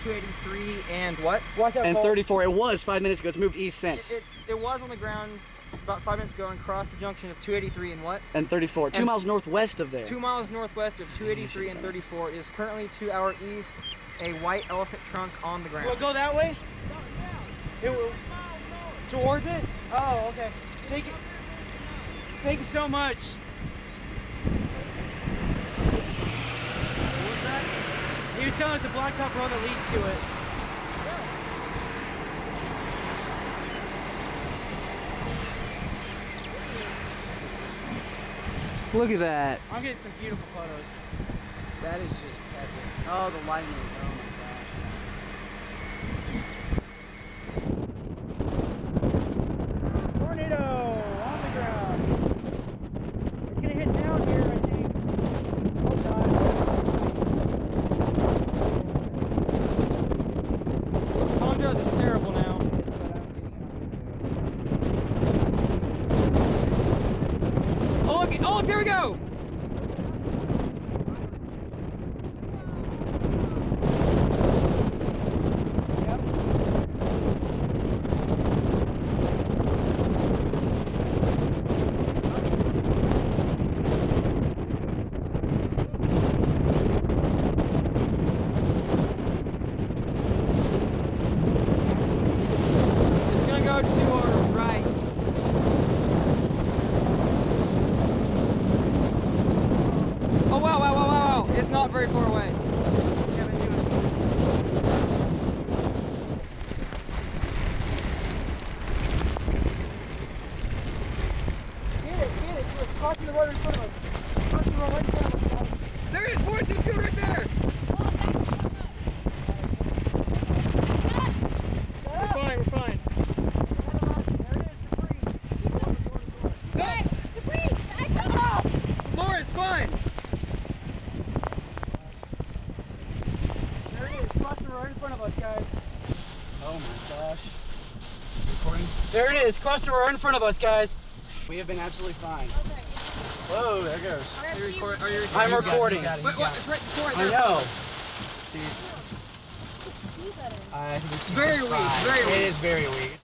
283 and what? Watch out, And Cole. 34. It was 5 minutes ago. It's moved east since. It was on the ground about 5 minutes ago and crossed the junction of 283 and what? And 34. 2 miles northwest of there. 2 miles northwest of 283 and 34 is currently to our east a white elephant trunk on the ground. We'll go that way? It will. Towards it? Oh, okay. Thank you so much. What was that? He was telling us the blacktop road that leads to it. Look at that. I'm getting some beautiful photos. That is just epic. Oh, the lightning. Oh my gosh. Tornado on the ground. It's gonna hit down here, I think. Oh god. Hondros is terrible now. Oh look! Oh look! There we go. It's gonna go to our right. Oh wow, wow, wow, wow, wow. It's not very far away. Yeah, maybe Get it. It's crossing the road in front of us. Crossing the road right in front of us. there it is, Forest Field right there. We're fine, we're fine. Laura, it's fine. There it is, crossing the road in front of us, guys. Oh my gosh. Recording? There it is, crossing the road in front of us, guys. We have been absolutely fine. Whoa, there it goes. Are you recording? I'm recording. Wait, what? It's right, it's right I there. know. See, I think it's Very weak, very weak. It is very weak.